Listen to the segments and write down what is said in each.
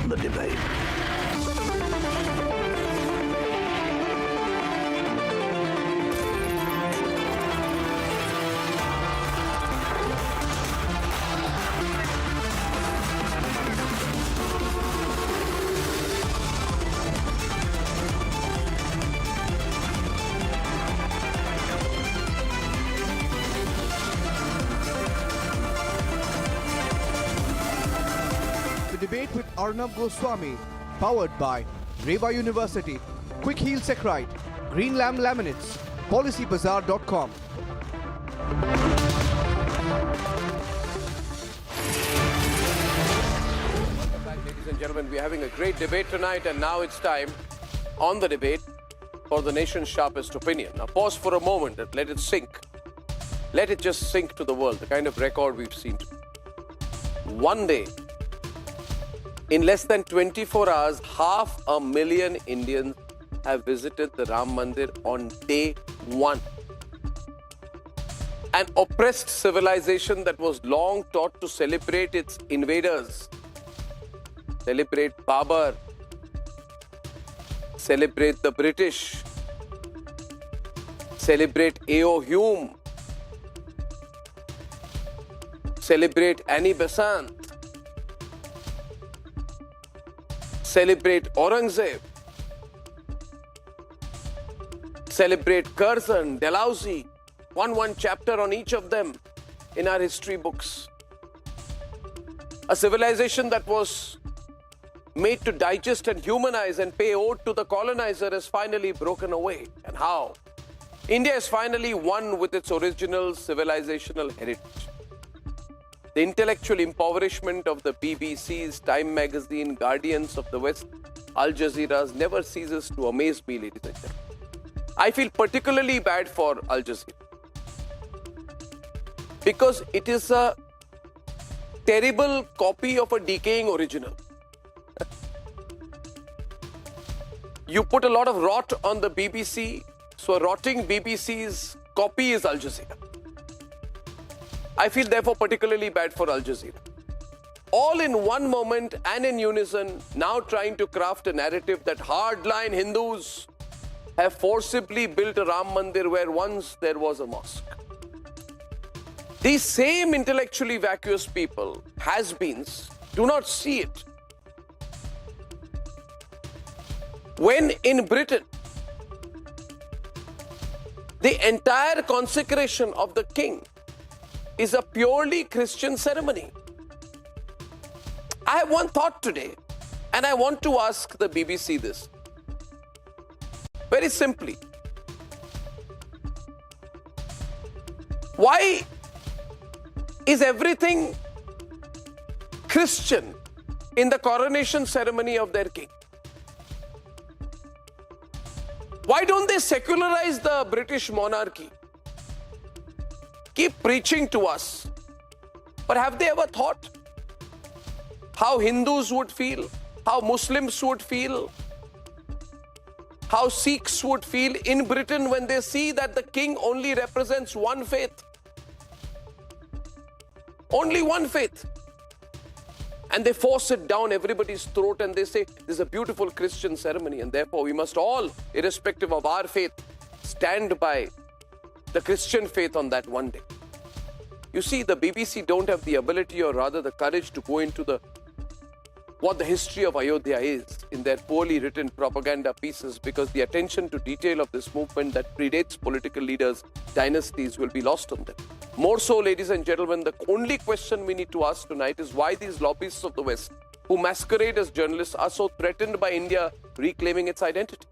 on the debate. The debate with Arnab Goswami, powered by Reva University, Quick Heal Saccharide, Green Lamb Laminates, PolicyBazaar.com. Welcome back, ladies and gentlemen. We're having a great debate tonight, and now it's time on the debate for the nation's sharpest opinion. Now, pause for a moment and let it sink. Let it just sink to the world, the kind of record we've seen. One day, in less than 24 hours, 500,000 Indians have visited the Ram Mandir on day one. An oppressed civilization that was long taught to celebrate its invaders, celebrate Babur, celebrate the British, celebrate A.O. Hume, celebrate Annie Besant, celebrate Aurangzeb, celebrate Curzon, Dalhousie, one chapter on each of them in our history books. A civilization that was made to digest and humanize and pay ode to the colonizer has finally broken away. And how? India is finally one with its original civilizational heritage. The intellectual impoverishment of the BBCs, Time Magazine, Guardians of the West, Al Jazeera's never ceases to amaze me, ladies and gentlemen. I feel particularly bad for Al Jazeera because it is a terrible copy of a decaying original. You put a lot of rot on the BBC, so a rotting BBC's copy is Al Jazeera. I feel therefore particularly bad for Al Jazeera. All in one moment and in unison, now trying to craft a narrative that hardline Hindus have forcibly built a Ram Mandir where once there was a mosque. These same intellectually vacuous people, has-beens, do not see it. When in Britain, the entire consecration of the king is a purely Christian ceremony. I have one thought today, and I want to ask the BBC this. Very simply, why is everything Christian in the coronation ceremony of their king? Why don't they secularize the British monarchy? Keep preaching to us. But have they ever thought how Hindus would feel, how Muslims would feel, how Sikhs would feel in Britain when they see that the king only represents one faith? Only one faith. And they force it down everybody's throat and they say, this is a beautiful Christian ceremony and therefore we must all, irrespective of our faith, stand by the Christian faith on that one day. You see, the BBC don't have the ability or rather the courage to go into what the history of Ayodhya is in their poorly written propaganda pieces because the attention to detail of this movement that predates political leaders, dynasties will be lost on them. More so, ladies and gentlemen, the only question we need to ask tonight is why these lobbyists of the West, who masquerade as journalists, are so threatened by India reclaiming its identity.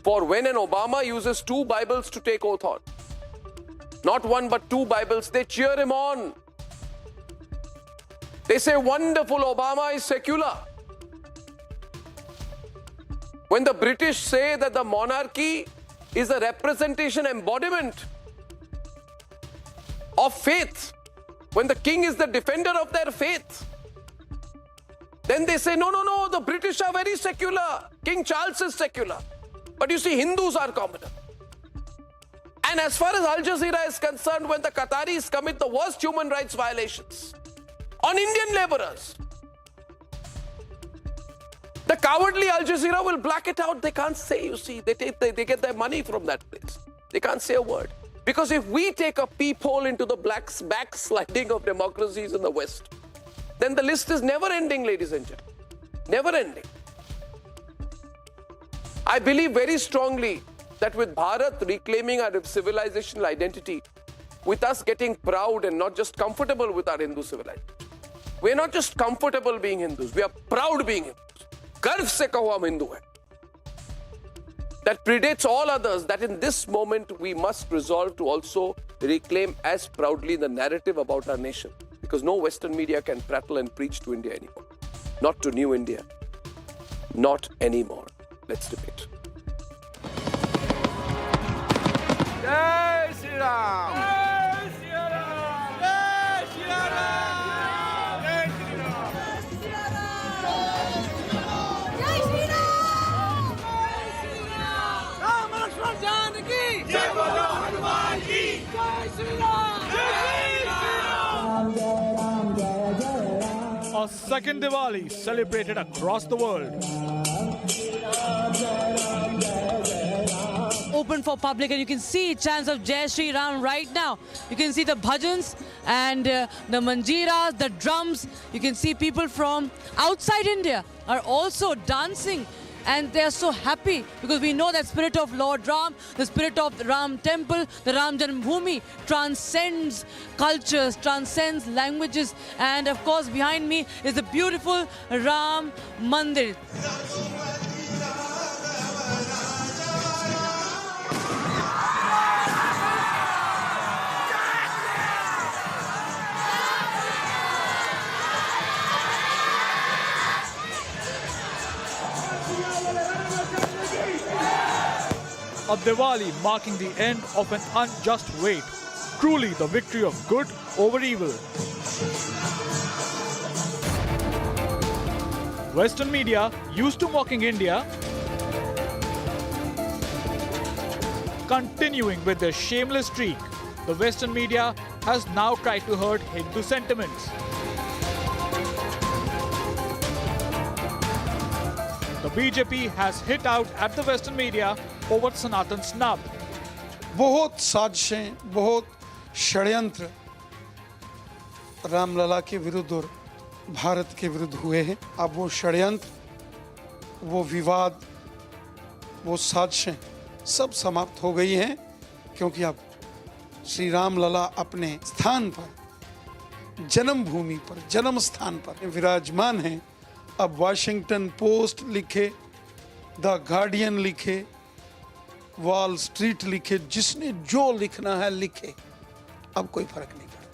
For when an Obama uses 2 Bibles to take oath on, not 1 but 2 Bibles, they cheer him on. They say, wonderful, Obama is secular. When the British say that the monarchy is a representation, embodiment of faith, when the king is the defender of their faith, then they say, no, the British are very secular. King Charles is secular. But you see, Hindus are commoner. And as far as Al Jazeera is concerned, when the Qataris commit the worst human rights violations on Indian laborers, The cowardly Al Jazeera will black it out. They can't say, you see, they get their money from that place. They can't say a word. Because if we take a peephole into the backsliding of democracies in the West, then the list is never ending, ladies and gentlemen. Never ending. I believe very strongly that with Bharat reclaiming our civilizational identity, with us getting proud and not just comfortable with our Hindu civilization. We're not just comfortable being Hindus, we are proud being Hindus. गर्व से कहो हम हिंदू हैं. That predates all others, that in this moment we must resolve to also reclaim as proudly the narrative about our nation. Because no Western media can prattle and preach to India anymore. Not to New India. Not anymore. Let's debate. Jai Shri Ram! Jai Shri Ram! Jai Shri Ram! Jai Shri Ram! Jai Shri Ram! Jai Shri Ram! Ram Lakshman Janaki! Jai Bolo Hanuman Ji! Jai Shri Ram! A second Diwali celebrated across the world. Open for public, and you can see chants of Jai Shri Ram right now. You can see the bhajans and the manjiras, the drums. You can see people from outside India are also dancing, and they are so happy because we know that spirit of Lord Ram, the spirit of the Ram temple, the Ram Janmabhoomi transcends cultures, transcends languages, and of course behind me is the beautiful Ram Mandir. A Diwali marking the end of an unjust wait. Truly the victory of good over evil. Western media, used to mocking India, continuing with their shameless streak, the Western media has now tried to hurt Hindu sentiments. The BJP has hit out at the Western media over Sanatan snub. बहुत साजिशें, बहुत षड्यंत्र रामलला के विरुद्ध और भारत के विरुद्ध हुए हैं. अब वो षड्यंत्र, वो विवाद, वो साजिशें सब समाप्त हो गई हैं, क्योंकि अब श्री रामलला अपने स्थान पर, जन्मभूमि पर, जन्म स्थान पर विराजमान हैं. अब वाशिंगटन पोस्ट लिखे, द गार्डियन लिखे, वॉल स्ट्रीट लिखे, जिसने जो लिखना है लिखे, अब कोई फर्क नहीं पड़ता.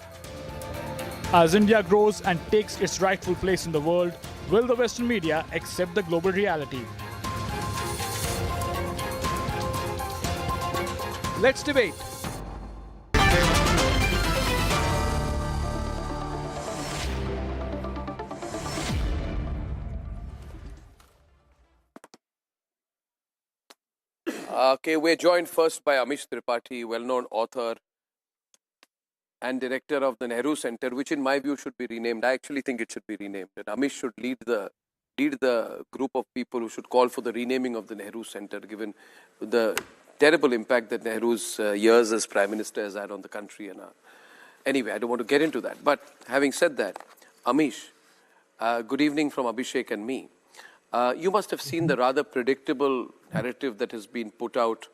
As India grows and takes its rightful place in the world, will the Western media accept the global reality? Let's debate. Okay, we're joined first by Amish Tripathi, well-known author and director of the Nehru Center, which in my view should be renamed. I actually think it should be renamed. And Amish should lead the group of people who should call for the renaming of the Nehru Center, given the terrible impact that Nehru's years as Prime Minister has had on the country. And anyway, I don't want to get into that. But having said that, Amish, good evening from Abhishek and me. You must have seen the rather predictable narrative that has been put out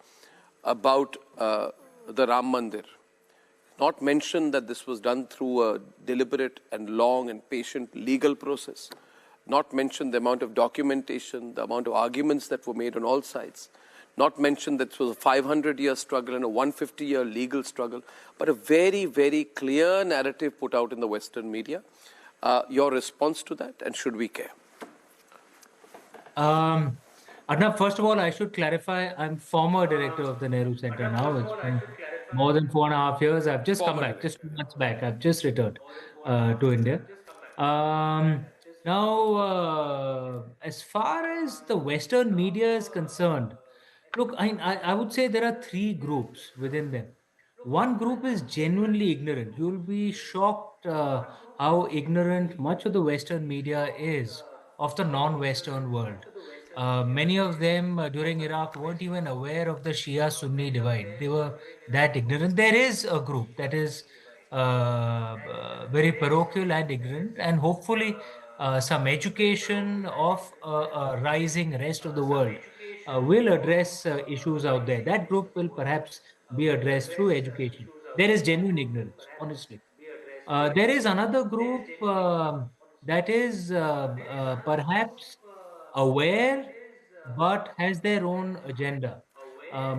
about the Ram Mandir. Not mentioned that this was done through a deliberate and long and patient legal process. Not mentioned the amount of documentation, the amount of arguments that were made on all sides. Not mentioned that it was a 500-year struggle and a 150-year legal struggle, but a very, very clear narrative put out in the Western media. Your response to that, and should we care? Arnab, first of all, I should clarify, I'm former director of the Nehru Center now. It's been more than 4.5 years. I've just come back, just 2 months back. I've just returned to India. Now, as far as the Western media is concerned, look, I would say there are 3 groups within them. One group is genuinely ignorant. You'll be shocked how ignorant much of the Western media is of the non-Western world. Many of them during Iraq weren't even aware of the Shia Sunni divide. They were that ignorant. There is a group that is very parochial and ignorant, and hopefully, some education of a rising rest of the world will address issues out there. That group will perhaps be addressed through education. There is genuine ignorance, honestly. There is another group that is perhaps aware but has their own agenda.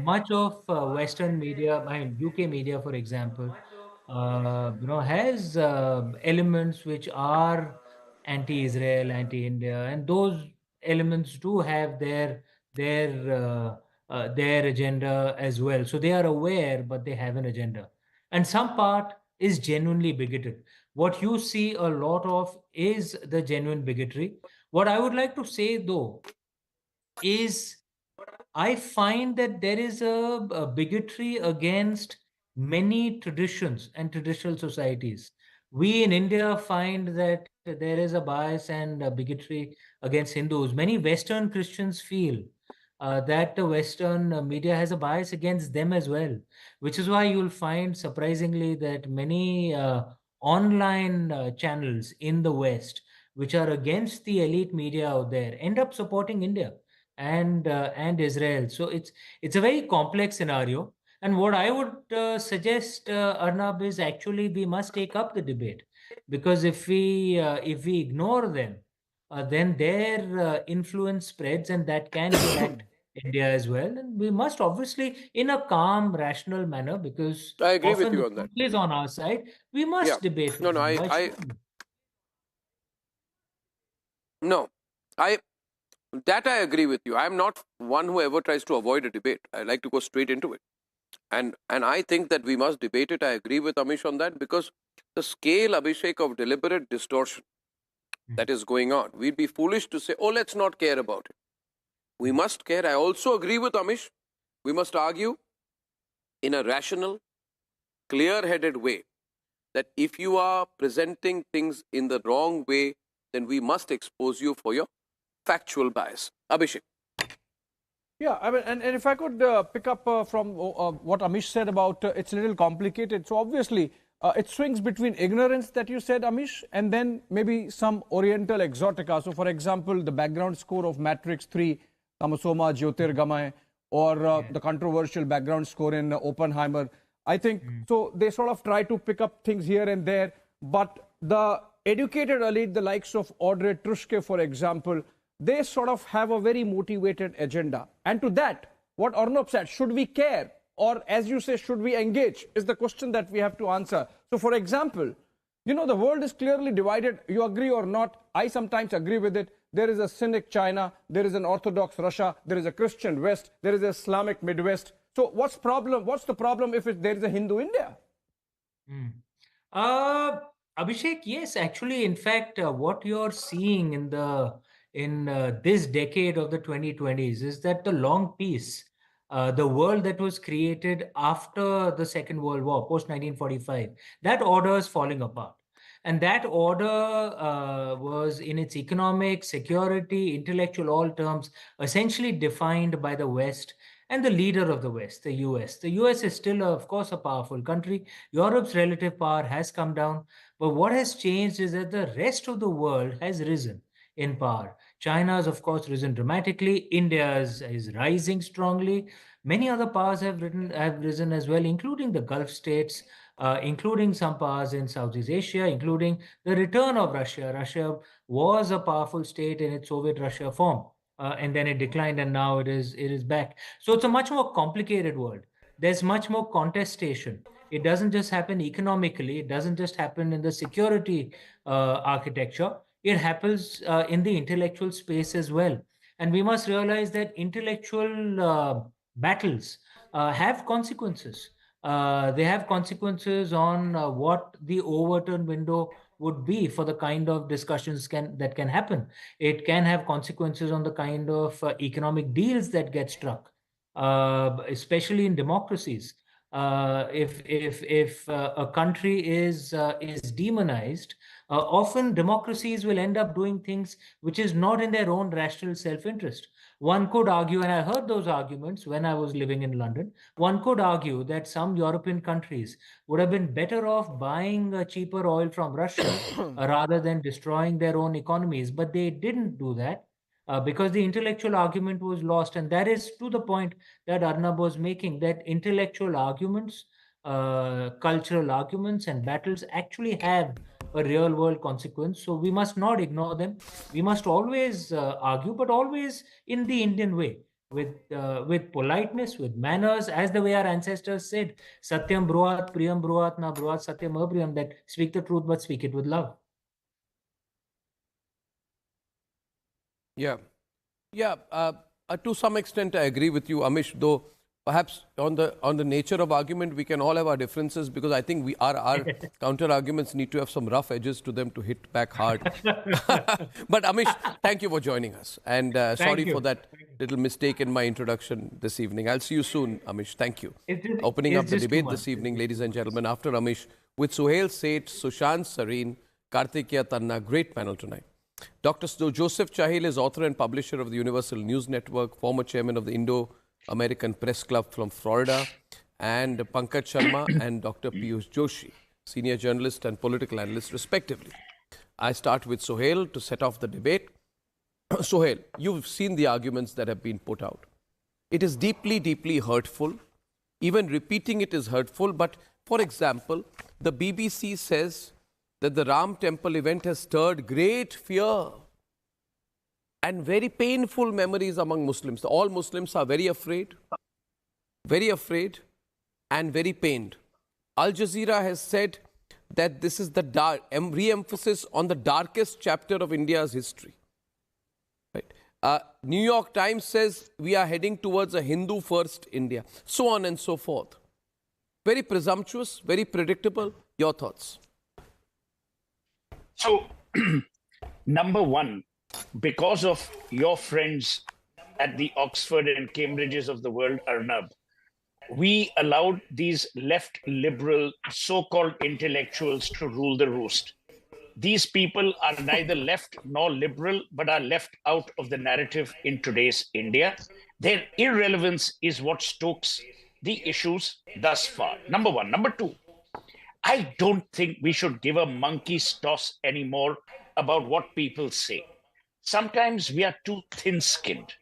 Much of Western media, I mean UK media, for example, has elements which are anti-Israel, anti-India, and those elements do have their agenda as well. So they are aware, but they have an agenda, and some part is genuinely bigoted. What you see a lot of is the genuine bigotry. What I would like to say, though, is I find that there is a bigotry against many traditions and traditional societies. We in India find that there is a bias and a bigotry against Hindus. Many Western Christians feel that the Western media has a bias against them as well, which is why you'll find surprisingly that many online channels in the West, which are against the elite media out there, end up supporting India and Israel. So it's a very complex scenario. And what I would suggest, Arnab, is actually we must take up the debate, because if we ignore them, then their influence spreads, and that can impact India as well. And we must obviously, in a calm, rational manner, because I agree with often you the on that. truth is on our side, we Yeah. must debate No, with no, them. Why I, shouldn't we? no, I, that I agree with you. I'm not one who ever tries to avoid a debate. I like to go straight into it. And I think that we must debate it. I agree with Amish on that, because the scale, Abhishek, of deliberate distortion that is going on, we'd be foolish to say, oh, let's not care about it. We must care. I also agree with Amish. We must argue in a rational, clear-headed way that if you are presenting things in the wrong way, then we must expose you for your factual bias. Abhishek. Yeah, I mean, and if I could pick up from what Amish said about it's a little complicated. So obviously, it swings between ignorance that you said, Amish, and then maybe some Oriental exotica. So, for example, the background score of Matrix 3, Tamasoma Jyotirgamaya, or the controversial background score in Oppenheimer. I think so. They sort of try to pick up things here and there, but the educated elite, the likes of Audrey Truschke, for example, they sort of have a very motivated agenda. And to that, what Arnab said, should we care? Or as you say, should we engage? Is the question that we have to answer. So for example, you know, the world is clearly divided. You agree or not, I sometimes agree with it. There is a cynic China, there is an Orthodox Russia, there is a Christian West, there is an Islamic Midwest. So what's the problem if there is a Hindu India? Uh, Abhishek, yes, actually, in fact, what you're seeing in this decade of the 2020s is that the long peace, the world that was created after the Second World War, post 1945, that order is falling apart. And that order was, in its economic, security, intellectual, all terms, essentially defined by the West and the leader of the West, the US. The US is still, of course, a powerful country. Europe's relative power has come down. But what has changed is that the rest of the world has risen in power. China has, of course, risen dramatically. India is rising strongly. Many other powers have risen as well, including the Gulf states, including some powers in Southeast Asia, including the return of Russia. Russia was a powerful state in its Soviet Russia form, and then it declined, and now it is back. So it's a much more complicated world. There's much more contestation. It doesn't just happen economically. It doesn't just happen in the security architecture. It happens in the intellectual space as well. And we must realize that intellectual battles have consequences. They have consequences on what the overturn window would be for the kind of discussions that can happen. It can have consequences on the kind of economic deals that get struck, especially in democracies. If a country is demonized, Often democracies will end up doing things which is not in their own rational self-interest. One could argue, and I heard those arguments when I was living in London, one could argue that some European countries would have been better off buying cheaper oil from Russia rather than destroying their own economies. But they didn't do that because the intellectual argument was lost. And that is to the point that Arnab was making, that intellectual arguments, cultural arguments, and battles actually have a real world consequence. So we must not ignore them. We must always argue, but always in the Indian way, with politeness, with manners, as the way our ancestors said, Satyam Bruhat, Priyam Bruhat, Na Bruhat, Satyam Apriyam, that speak the truth, but speak it with love. Yeah. Yeah. To some extent, I agree with you, Amish, though perhaps on the nature of argument, we can all have our differences, because I think our counter arguments need to have some rough edges to them to hit back hard. But Amish, thank you for joining us. And sorry for that little mistake in my introduction this evening. I'll see you soon, Amish. Thank you. Opening up the debate this evening, ladies and gentlemen, after Amish, with Suhail Seth, Sushant Sareen, Kartikeya Tanna. Great panel tonight. Dr. Joseph Chahil is author and publisher of the Universal News Network, former chairman of the Indo-American Press Club from Florida, and Pankaj Sharma and Dr. Piyush Joshi, senior journalist and political analyst, respectively. I start with Suhail to set off the debate. Suhail, you've seen the arguments that have been put out. It is deeply, deeply hurtful. Even repeating it is hurtful. But, for example, the BBC says that the Ram Temple event has stirred great fear and very painful memories among Muslims. All Muslims are very afraid and very pained. Al Jazeera has said that this is the re-emphasis on the darkest chapter of India's history. Right? New York Times says we are heading towards a Hindu-first India, so on and so forth. Very presumptuous, very predictable. Your thoughts? So, number one, because of your friends at the Oxford and Cambridges of the world, Arnab, we allowed these left liberal so-called intellectuals to rule the roost. These people are neither left nor liberal, but are left out of the narrative in today's India. Their irrelevance is what stokes the issues thus far. Number one. Number two, I don't think we should give a monkey's toss anymore about what people say. Sometimes we are too thin-skinned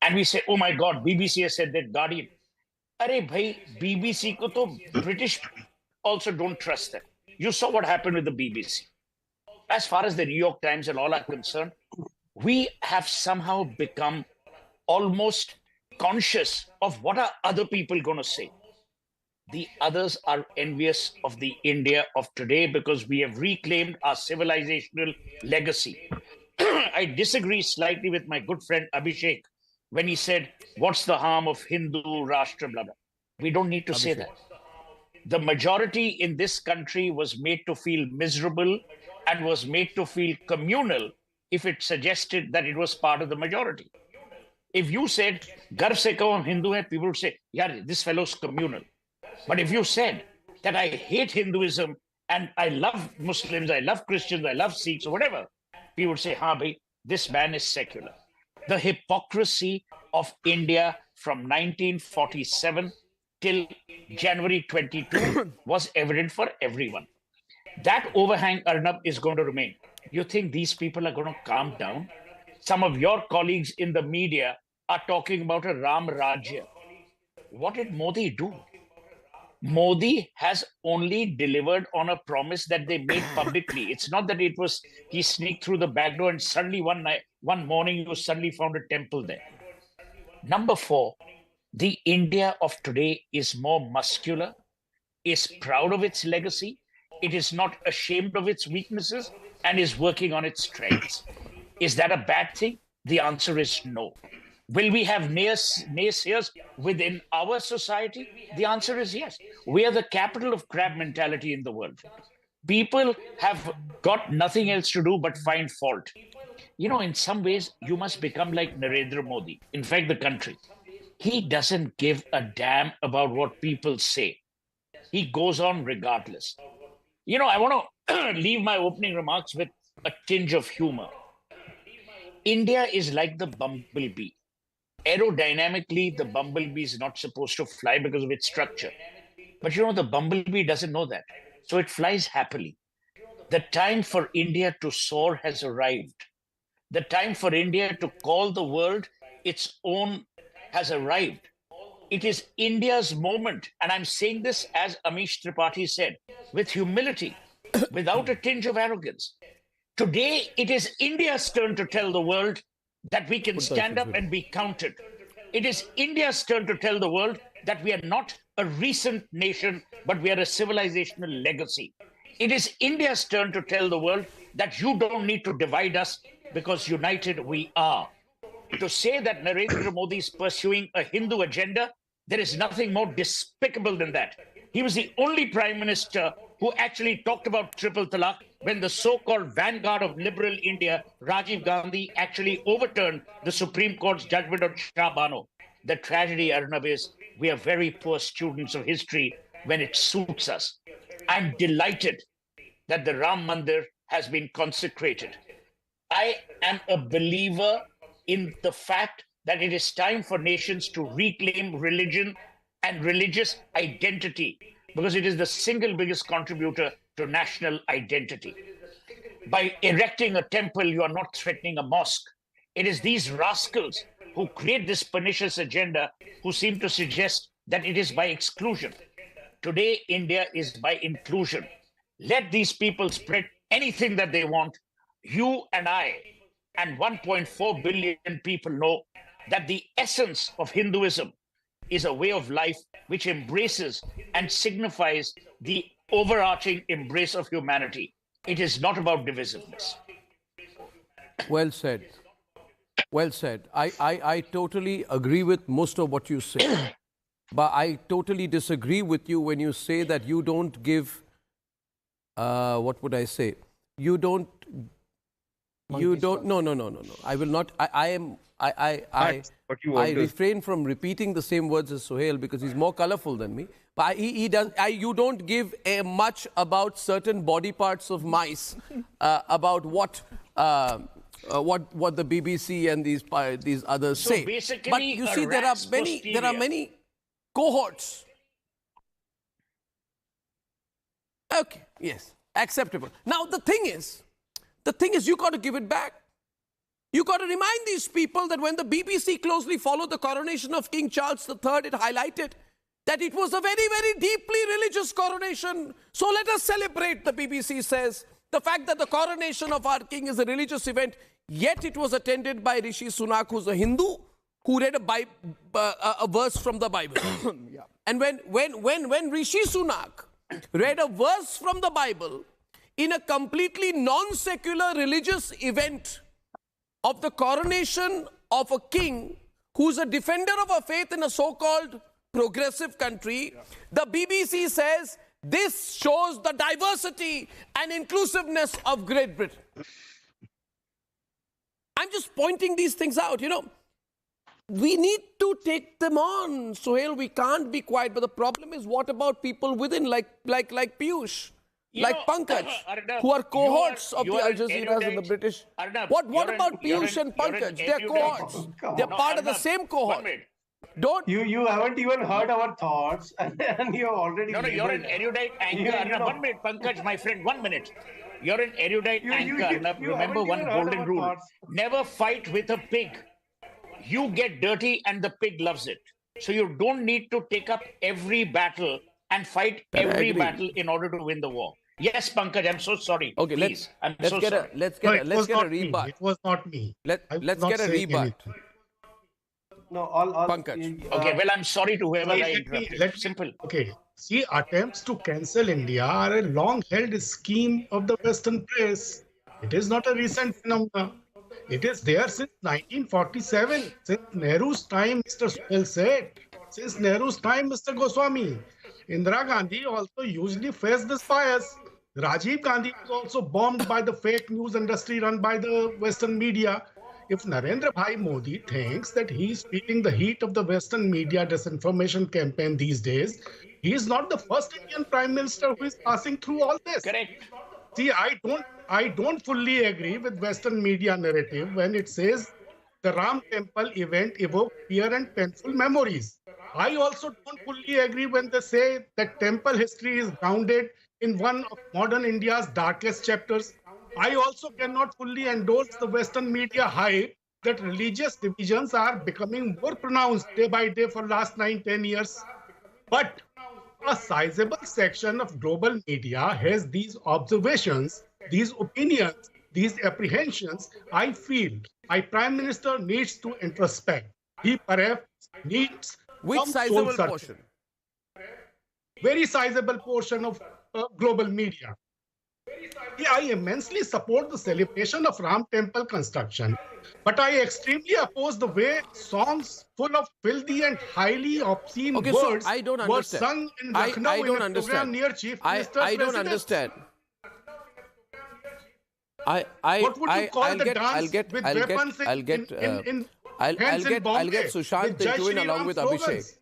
and we say, oh my God, BBC has said that, Guardian. Arey bhai, BBC ko to British also don't trust them. You saw what happened with the BBC. As far as the New York Times and all are concerned, we have somehow become almost conscious of what are other people going to say. The others are envious of the India of today because we have reclaimed our civilizational legacy. I disagree slightly with my good friend Abhishek when he said, what's the harm of Hindu Rashtra, blah, blah. We don't need to say that. The majority in this country was made to feel miserable and was made to feel communal if it suggested that it was part of the majority. If you said, Garv se kaho Hindu hai, people would say, yeah, this fellow's communal. But if you said that I hate Hinduism and I love Muslims, I love Christians, I love Sikhs, or whatever, people would say, ha, bhai, this man is secular. The hypocrisy of India from 1947 till January 22 was evident for everyone. That overhang, Arnab, is going to remain. You think these people are going to calm down? Some of your colleagues in the media are talking about a Ram Rajya. What did Modi do? Modi has only delivered on a promise that they made publicly. It's not that he sneaked through the back door and suddenly one morning you suddenly found a temple there. Number four, the India of today is more muscular, is proud of its legacy, it is not ashamed of its weaknesses, and is working on its strengths. Is that a bad thing? The answer is no. Will we have naysayers within our society? The answer is yes. We are the capital of crab mentality in the world. People have got nothing else to do but find fault. You know, in some ways, you must become like Narendra Modi. In fact, the country. He doesn't give a damn about what people say. He goes on regardless. I want to leave my opening remarks with a tinge of humor. India is like the bumblebee. Aerodynamically, the bumblebee is not supposed to fly because of its structure. But the bumblebee doesn't know that. So it flies happily. The time for India to soar has arrived. The time for India to call the world its own has arrived. It is India's moment. And I'm saying this, as Amish Tripathi said, with humility, without a tinge of arrogance. Today, it is India's turn to tell the world that we can stand up and be counted. It is India's turn to tell the world that we are not a recent nation, but we are a civilizational legacy. It is India's turn to tell the world that you don't need to divide us because united we are. To say that Narendra Modi is pursuing a Hindu agenda, there is nothing more despicable than that. He was the only prime minister who actually talked about triple talaq when the so-called vanguard of liberal India, Rajiv Gandhi, actually overturned the Supreme Court's judgment on Shah Bano. The tragedy, Arnab, is we are very poor students of history when it suits us. I'm delighted that the Ram Mandir has been consecrated. I am a believer in the fact that it is time for nations to reclaim religion and religious identity, because it is the single biggest contributor to national identity. By erecting a temple, you are not threatening a mosque. It is these rascals who create this pernicious agenda who seem to suggest that it is by exclusion. Today, India is by inclusion. Let these people spread anything that they want. You and I and 1.4 billion people know that the essence of Hinduism is a way of life which embraces and signifies the overarching embrace of humanity. It is not about divisiveness. Well said. Well said. I totally agree with most of what you say. But I totally disagree with you when you say that you don't give, what would I say? No. I will not. I refrain from repeating the same words as Sohail because he's more colorful than me. But you don't give much about certain body parts of mice, about what the BBC and these others say. Basically, but you see, there are many cohorts. Okay, yes, acceptable. Now the thing is, you got to give it back. You got to remind these people that when the BBC closely followed the coronation of King Charles III, it highlighted that it was a very, very deeply religious coronation. So let us celebrate, the BBC says, the fact that the coronation of our king is a religious event, yet it was attended by Rishi Sunak, who's a Hindu, who read a verse from the Bible. Yeah. And when Rishi Sunak read a verse from the Bible in a completely non-secular religious event of the coronation of a king who's a defender of a faith in a so-called progressive country, the BBC says this shows the diversity and inclusiveness of Great Britain. I'm just pointing these things out, We need to take them on, Sohail. We can't be quiet. But the problem is, what about people within, like Piyush? Like Pankaj, Arnab, who are cohorts of the Al Jazeeras and the British. Arnab, What about Piyush and Pankaj? They're cohorts. They're part of the same cohort. You haven't even heard our thoughts, and you already. No, you're an erudite anchor. Arnab, 1 minute, Pankaj, my friend, 1 minute. You're an erudite anchor. Arnab, remember one golden rule: never fight with a pig. You get dirty, and the pig loves it. So you don't need to take up every battle and fight every battle in order to win the war. Yes, Pankaj, I'm so sorry. Okay, please. let's get a rebut. It was not me. Let's get a rebut. No, all Pankaj. Okay, well, I'm sorry to whoever I interrupted. Simple. Okay. See, attempts to cancel India are a long-held scheme of the Western press. It is not a recent phenomenon. It is there since 1947, since Nehru's time, Mr. Sohail said. Since Nehru's time, Mr. Goswami. Indira Gandhi also usually faced this bias. Rajiv Gandhi was also bombed by the fake news industry run by the Western media. If Narendra Bhai Modi thinks that he's feeling the heat of the Western media disinformation campaign these days, He is not the first Indian Prime Minister who is passing through all this. Correct. See, I don't fully agree with Western media narrative when it says the Ram Temple event evoked fear and painful memories. I also don't fully agree when they say that temple history is grounded in one of modern India's darkest chapters. I also cannot fully endorse the Western media hype that religious divisions are becoming more pronounced day by day for last 9, 10 years. But a sizable section of global media has these observations, these opinions, these apprehensions. I feel my Prime Minister needs to introspect. He perhaps needs Which some soul sizable searching. portion? Very sizable portion of global media. Yeah, I immensely support the celebration of Ram Temple construction, but I extremely oppose the way songs full of filthy and highly obscene Okay, so words I don't were understand. sung in I Lucknow don't in a program understand. near Chief I Minister's don't residence. understand. What would you call I'll the get, dance I'll get, with I'll get, weapons I'll get, I'll hands in get, I'll get Bombay Sushant with Jai into it Shri along Ram with slogans? Abhishek.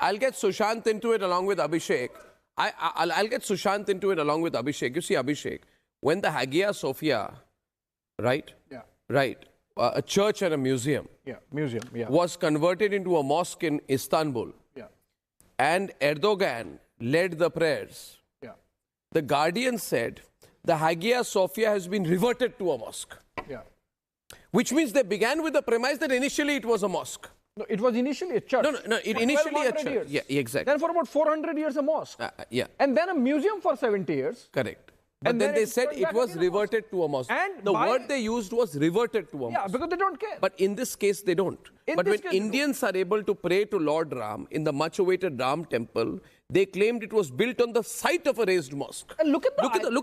I'll get Sushant into it along with Abhishek. I'll get Sushant into it along with Abhishek. You see, Abhishek, when the Hagia Sophia, right? Yeah. Right. A church and a museum Yeah, museum. Yeah. was converted into a mosque in Istanbul, Yeah. and Erdogan led the prayers. Yeah. The Guardian said the Hagia Sophia has been reverted to a mosque, Yeah. which means they began with the premise that initially it was a mosque. No, it was initially a church. No, it For initially a 1200 church. years. Yeah, exactly. Then for about 400 years a mosque. Yeah, And then a museum for 70 years. correct. But And then then they it's said turned it back was again a mosque. reverted to a mosque. And the by- word they used was reverted to a Yeah, mosque. because they don't care. But in this case, they don't. In But this when case, they don't. Indians are able to pray to Lord Ram in the much-awaited Ram temple, they claimed it was built on the site of a raised mosque. And look at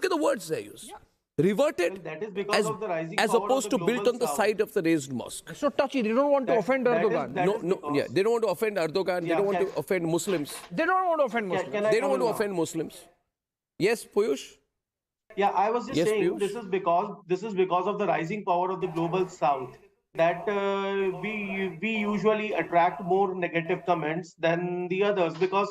the words they use. Reverted That is because as, of the rising as power of opposed the to built global on the south. site of the raised mosque. so touchy. They don't want to offend Erdogan. that is No, because- yeah, they don't want to offend Erdogan. They Yeah, don't want can- to offend Muslims. They don't want to offend Muslims. Can I They don't come want to in now? offend Muslims. Yes, Piyush? Yeah, I was just Yes, saying Piyush? this is because of the rising power of the global south that we usually attract more negative comments than the others because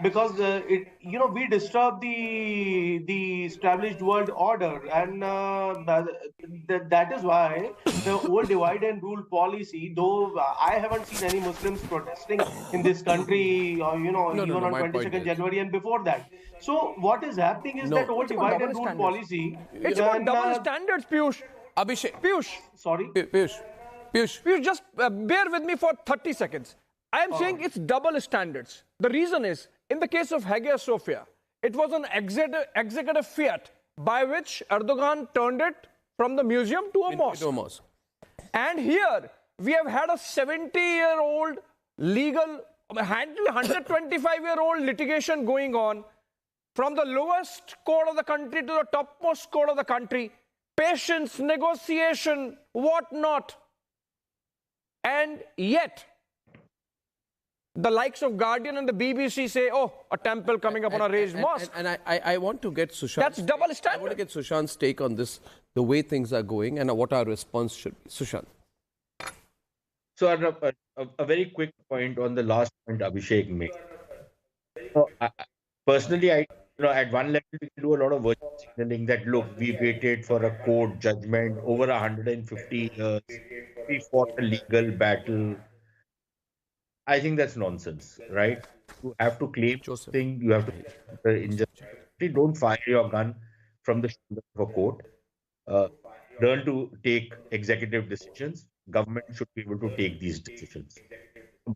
it we disturb the established world order, and that is why the old divide and rule policy, though I haven't seen any Muslims protesting in this country, even on my point 22nd is- January and before that. So what is happening is No. that old It's about divide and double rule standards. policy. It's about and, double standards, Piyush. Abhishek. Piyush. Sorry. Piyush. Piyush, just bear with me for 30 seconds. I am saying it's double standards. The reason is, in the case of Hagia Sophia, it was an executive fiat by which Erdogan turned it from the museum to a mosque. Into a mosque. And here, we have had a 70-year-old legal, 125-year-old litigation going on from the lowest court of the country to the topmost court of the country. Patience, negotiation, whatnot. And yet, the likes of Guardian and the BBC say, oh, a temple coming up on a raised mosque. And I want to get Sushant. That's double I want to standard. get Sushant's take on this, the way things are going, and what our response should be. Sushant. So, Arnab, a very quick point on the last point Abhishek made. So, personally, at one level, we can do a lot of virtue signaling that, look, we waited for a court judgment over 150 years. We fought a legal battle. I think that's nonsense, right? You have to claim something. You have to the injustice. Don't fire your gun from the shoulder of a court. Learn to take executive decisions. Government should be able to take these decisions.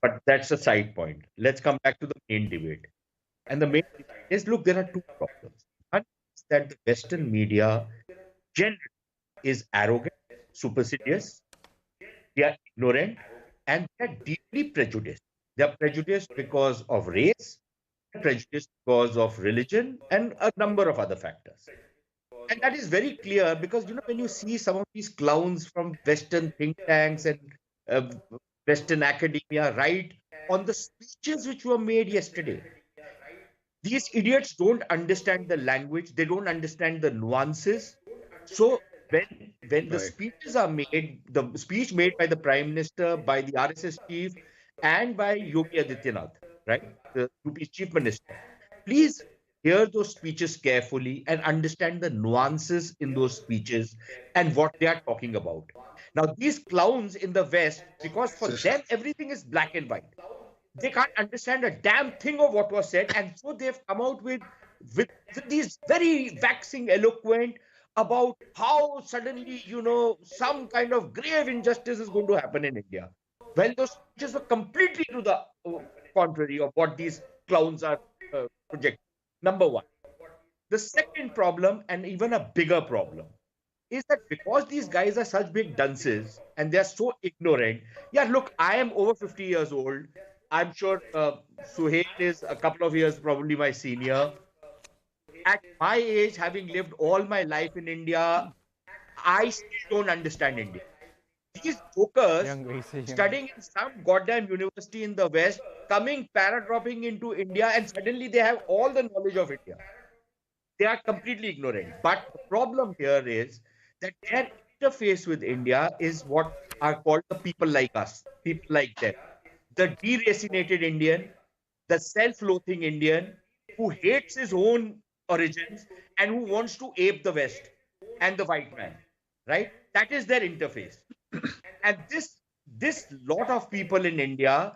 But that's a side point. Let's come back to the main debate. And the main debate is, look, there are two problems. One is that the Western media generally is arrogant, supercilious, they are ignorant, and they are deeply prejudiced. They are prejudiced because of race, prejudiced because of religion, and a number of other factors. And that is very clear because, when you see some of these clowns from Western think tanks and Western academia write on the speeches which were made yesterday, these idiots don't understand the language, they don't understand the nuances. So when the speeches are made, the speech made by the Prime Minister, by the RSS chief, and by Yogi Adityanath, right? The UP's chief minister. Please hear those speeches carefully and understand the nuances in those speeches and what they are talking about. Now, these clowns in the West, because for them everything is black and white, they can't understand a damn thing of what was said, and so they've come out with, with these very waxing eloquent about how suddenly, some kind of grave injustice is going to happen in India. When those speeches were completely to the contrary of what these clowns are projecting. Number one. The second problem, and even a bigger problem, is that because these guys are such big dunces and they're so ignorant. Yeah, look, I am over 50 years old. I'm sure Suhail is a couple of years probably my senior. At my age, having lived all my life in India, I still don't understand India. These jokers studying in some goddamn university in the West, coming paradropping into India, and suddenly they have all the knowledge of India. They are completely ignorant. But the problem here is that their interface with India is what are called the people like us, people like them. The deracinated Indian, the self-loathing Indian who hates his own origins and who wants to ape the West and the white man, right? That is their interface. And this lot of people in India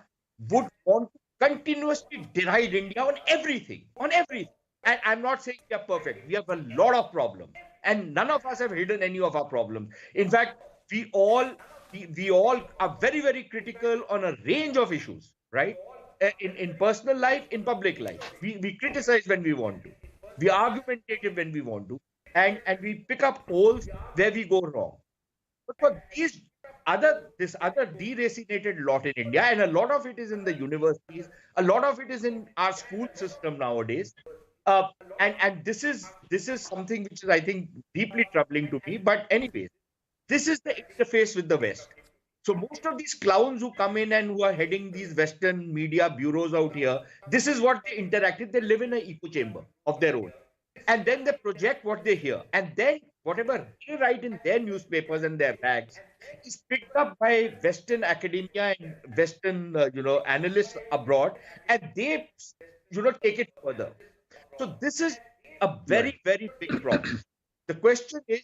would want to continuously deride India on everything, on everything. And I'm not saying we are perfect. We have a lot of problems, and none of us have hidden any of our problems. In fact, we all are very, very critical on a range of issues, right? In personal life, in public life, we criticize when we want to, we are argumentative when we want to, and we pick up holes where we go wrong. But for this other deracinated lot in India, and a lot of it is in the universities, a lot of it is in our school system nowadays. And this is something which is, I think, deeply troubling to me. But anyways, this is the interface with the West. So most of these clowns who come in and who are heading these Western media bureaus out here, this is what they interact with. They live in an echo chamber of their own. And then they project what they hear. And then whatever they write in their newspapers and their bags is picked up by Western academia and Western, analysts abroad. And they, take it further. So this is a very, very big problem. The question is,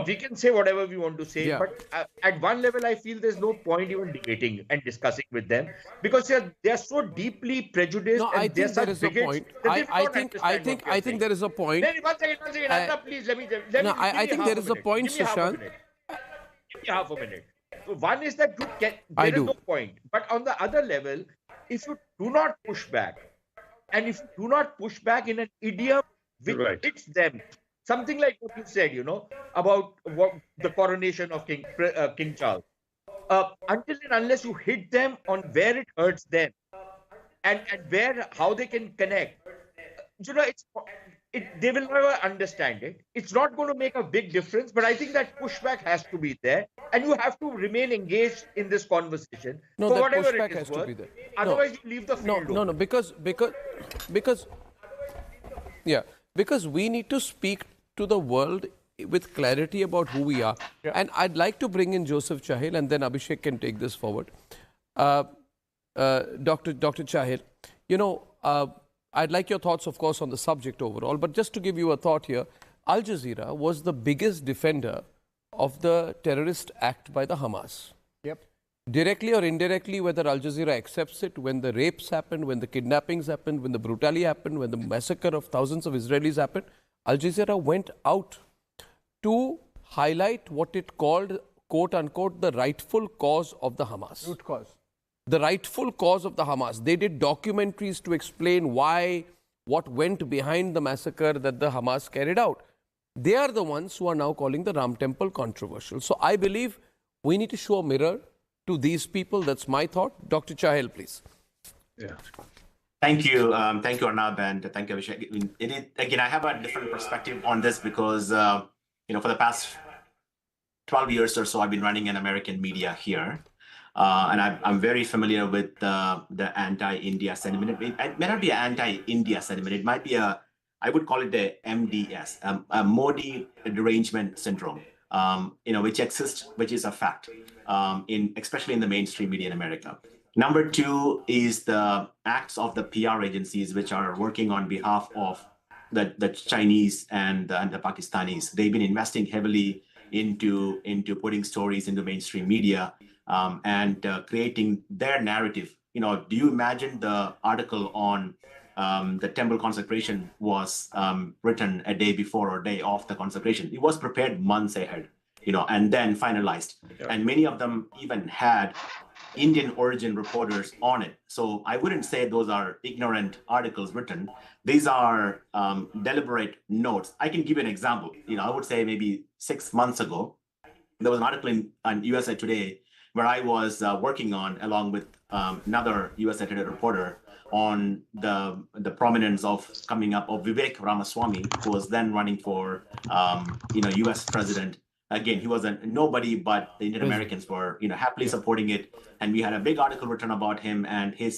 we can say whatever we want to say, but at one level, I feel there's no point even debating and discussing with them because they're so deeply prejudiced. No, I think there is a point. I think there is a point. One second, Arnab, please let me. I think there is a point, Sushant. Give me half a minute. So one is that there is no point, but on the other level, if you do not push back, and if you do not push back in an idiom which hits them, something like what you said, about the coronation of King Charles. Until and unless you hit them on where it hurts them, and how they can connect, they will never understand it. It's not going to make a big difference, but I think that pushback has to be there, and you have to remain engaged in this conversation for that whatever pushback it is has worth. To be there. Otherwise, you leave the field. No, because we need to speak to the world with clarity about who we are. And I'd like to bring in Joseph Chahil, and then Abhishek can take this forward. Dr. Chahil, I'd like your thoughts, of course, on the subject overall. But just to give you a thought here, Al Jazeera was the biggest defender of the terrorist act by the Hamas. Yep. Directly or indirectly, whether Al Jazeera accepts it, when the rapes happened, when the kidnappings happened, when the brutality happened, when the massacre of thousands of Israelis happened, Al Jazeera went out to highlight what it called, quote unquote, the rightful cause of the Hamas. Root cause. The rightful cause of the Hamas. They did documentaries to explain what went behind the massacre that the Hamas carried out. They are the ones who are now calling the Ram Temple controversial. So I believe we need to show a mirror to these people. That's my thought. Dr. Chahil, please. Yeah. Thank you, Arnab, and thank you, Abhishek. Again, I have a different perspective on this because, for the past 12 years or so, I've been running an American media here. And I'm very familiar with the anti-India sentiment. It may not be an anti-India sentiment. It might be I would call it the MDS, a Modi derangement syndrome, which exists, which is a fact, especially in the mainstream media in America. Number two is the acts of the PR agencies, which are working on behalf of the Chinese and the Pakistanis. They've been investing heavily into putting stories into mainstream media and creating their narrative. Do you imagine the article on the temple consecration was written a day before or day of the consecration? It was prepared months ahead, and then finalized. Yeah. And many of them even had Indian origin reporters on it. So I wouldn't say those are ignorant articles written. These are deliberate notes. I can give you an example. I would say maybe 6 months ago, there was an article on USA Today where I was working on, along with another USA Today reporter, on the prominence of coming up of Vivek Ramaswamy, who was then running for US president. Again, he was a nobody, but the Indian Americans were, happily supporting it. And we had a big article written about him and he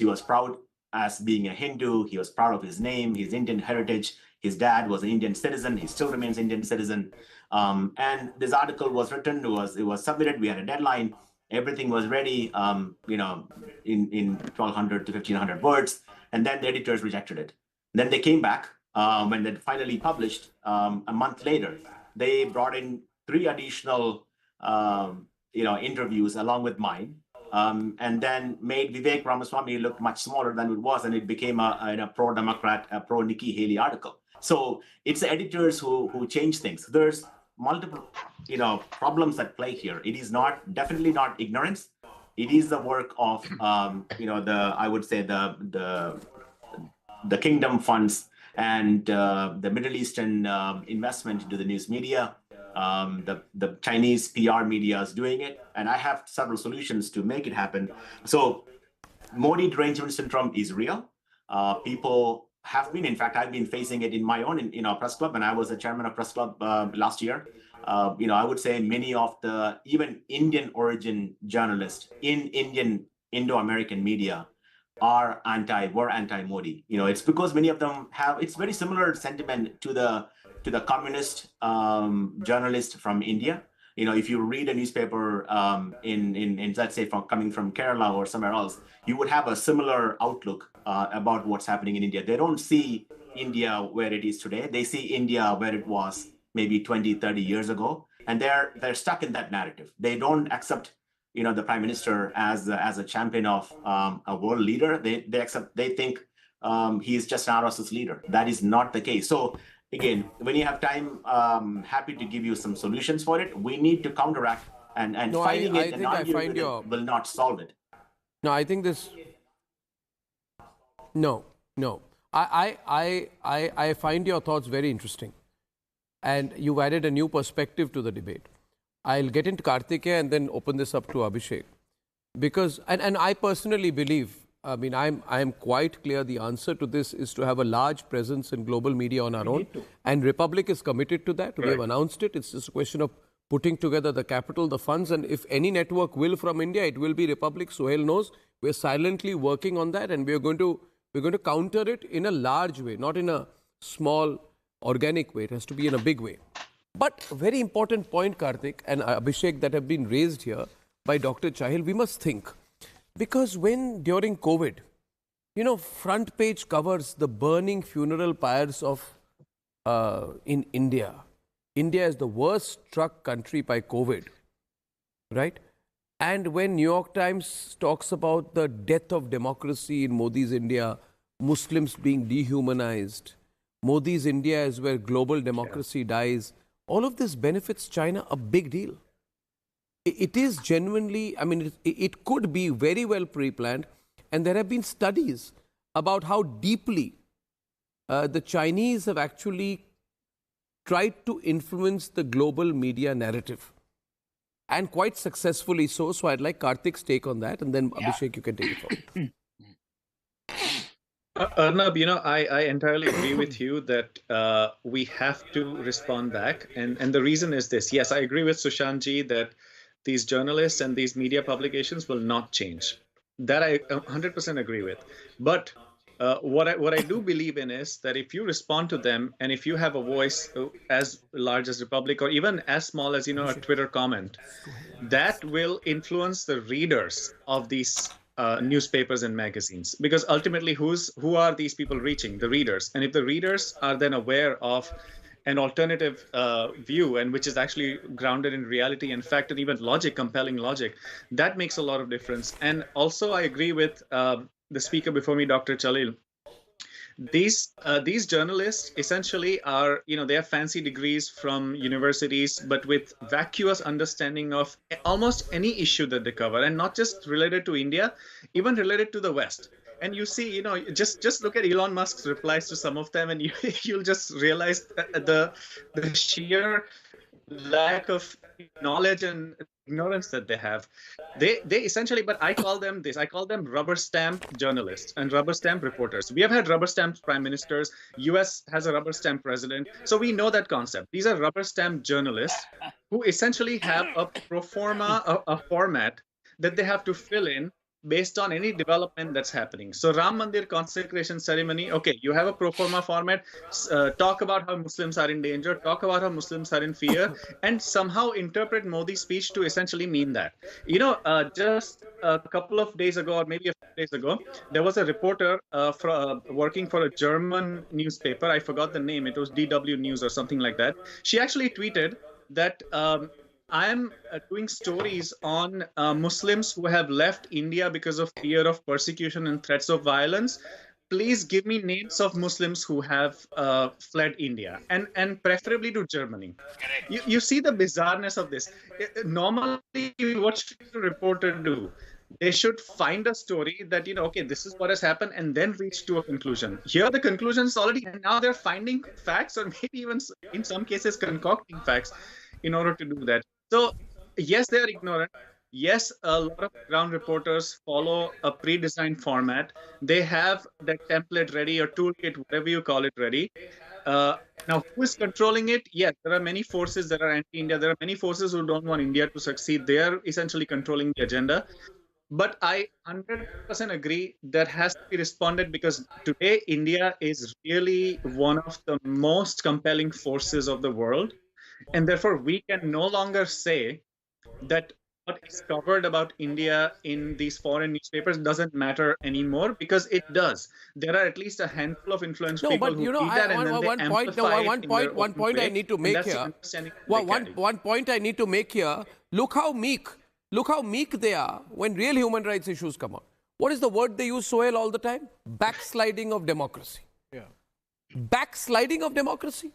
was proud as being a Hindu. He was proud of his name, his Indian heritage. His dad was an Indian citizen. He still remains Indian citizen. And this article was written. It was submitted. We had a deadline. Everything was ready, in 1,200 to 1,500 words. And then the editors rejected it. Then they came back when they finally published a month later. They brought in 3 additional, interviews along with mine, and then made Vivek Ramaswamy look much smaller than it was, and it became a pro-Democrat, a pro-Nikki Haley article. So it's the editors who change things. There's multiple, problems at play here. It is definitely not ignorance. It is the work of, I would say the kingdom funds and the Middle Eastern investment into the news media. The Chinese PR media is doing it, and I have several solutions to make it happen. So Modi derangement syndrome is real. People have been, in fact, I've been facing it in my own, press club, and I was the chairman of press club last year. I would say many of the even Indian origin journalists in Indo-American media were anti-Modi. It's because many of them have, it's very similar sentiment to the communist journalist from India. If you read a newspaper in let's say coming from Kerala or somewhere else, you would have a similar outlook about what's happening in India. They don't see India where it is today. They see India where it was maybe 20, 30 years ago, and they're stuck in that narrative. They don't accept the prime minister as a champion of a world leader. They think he's just an RSS leader. That is not the case. So again, when you have time, happy to give you some solutions for it. We need to counteract and fighting it and arguing with it will not solve it. No, I think this. No. I find your thoughts very interesting, and you've added a new perspective to the debate. I'll get into Kartikeya and then open this up to Abhishek, because and I personally believe, I am quite clear the answer to this is to have a large presence in global media on our own, and Republic is committed to that. Right. We have announced it. It's just a question of putting together the capital, the funds, and if any network will from India, it will be Republic. Sohail knows we're silently working on that, and we're going to counter it in a large way, not in a small organic way. It has to be in a big way. But a very important point, Karthik and Abhishek, that have been raised here by Dr. Chahil, we must think. Because when during COVID, front page covers the burning funeral pyres of in India. India is the worst struck country by COVID, right? And when New York Times talks about the death of democracy in Modi's India, Muslims being dehumanized, Modi's India is where global democracy dies, all of this benefits China a big deal. It is genuinely, it could be very well pre-planned, and there have been studies about how deeply the Chinese have actually tried to influence the global media narrative, and quite successfully so. So I'd like Karthik's take on that, and then Abhishek, you can take it forward. Arnab, I entirely agree with you that we have to respond back. And the reason is this. Yes, I agree with Sushantji that these journalists and these media publications will not change. That I 100% agree with. But What I do believe in is that if you respond to them and if you have a voice as large as Republic or even as small as a Twitter comment, that will influence the readers of these newspapers and magazines. Because ultimately, who are these people reaching? The readers. And if the readers are then aware of an alternative view, and which is actually grounded in reality and fact and even logic, compelling logic, that makes a lot of difference. And also, I agree with the speaker before me, Dr. Chalil. These journalists essentially are, they have fancy degrees from universities, but with vacuous understanding of almost any issue that they cover, and not just related to India, even related to the West. And you see, just look at Elon Musk's replies to some of them, and you'll just realize the sheer lack of knowledge and ignorance that they have. They essentially, but I call them rubber stamp journalists and rubber stamp reporters. We have had rubber stamp prime ministers. US has a rubber stamp president. So we know that concept. These are rubber stamp journalists who essentially have a pro forma, a format that they have to fill in based on any development that's happening. So Ram Mandir consecration ceremony, okay, you have a pro forma format, talk about how Muslims are in danger, talk about how Muslims are in fear, and somehow interpret Modi's speech to essentially mean that. Just a couple of days ago, or maybe a few days ago, there was a reporter working for a German newspaper. I forgot the name. It was DW News or something like that. She actually tweeted that I am doing stories on Muslims who have left India because of fear of persecution and threats of violence. Please give me names of Muslims who have fled India, and preferably to Germany. You see the bizarreness of this. Normally, what should a reporter do? They should find a story that, okay, this is what has happened, and then reach to a conclusion. Here, the conclusion is already, and now they're finding facts, or maybe even in some cases concocting facts in order to do that. So, yes, they are ignorant. Yes, a lot of ground reporters follow a pre-designed format. They have that template ready, or toolkit, whatever you call it, ready. Now, who is controlling it? Yes, there are many forces that are anti-India. There are many forces who don't want India to succeed. They are essentially controlling the agenda. But I 100% agree that has to be responded, because today India is really one of the most compelling forces of the world. And therefore, we can no longer say that what is covered about India in these foreign newspapers doesn't matter anymore, because it does. There are at least a handful of influential people who read that, and then they amplify it in their own way. I need to make here. One point I need to make here. Look how meek they are when real human rights issues come up. What is the word they use, Sohail, all the time? Backsliding of democracy. Yeah. Backsliding of democracy.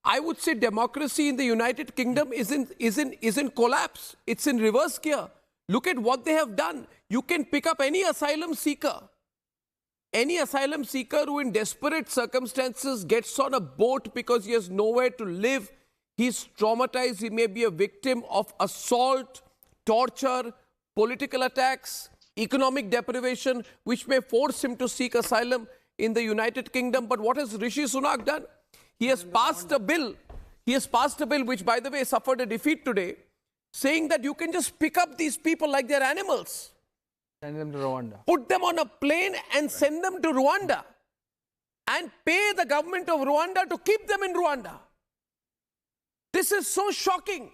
I would say democracy in the United Kingdom is in collapse. It's in reverse gear. Look at what they have done. You can pick up any asylum seeker who in desperate circumstances gets on a boat because he has nowhere to live. He's traumatized. He may be a victim of assault, torture, political attacks, economic deprivation, which may force him to seek asylum in the United Kingdom. But what has Rishi Sunak done? He has passed a bill. Which, by the way, suffered a defeat today, saying that you can just pick up these people like they're animals. Send them to Rwanda. Put them on a plane and send them to Rwanda. And pay the government of Rwanda to keep them in Rwanda. This is so shocking.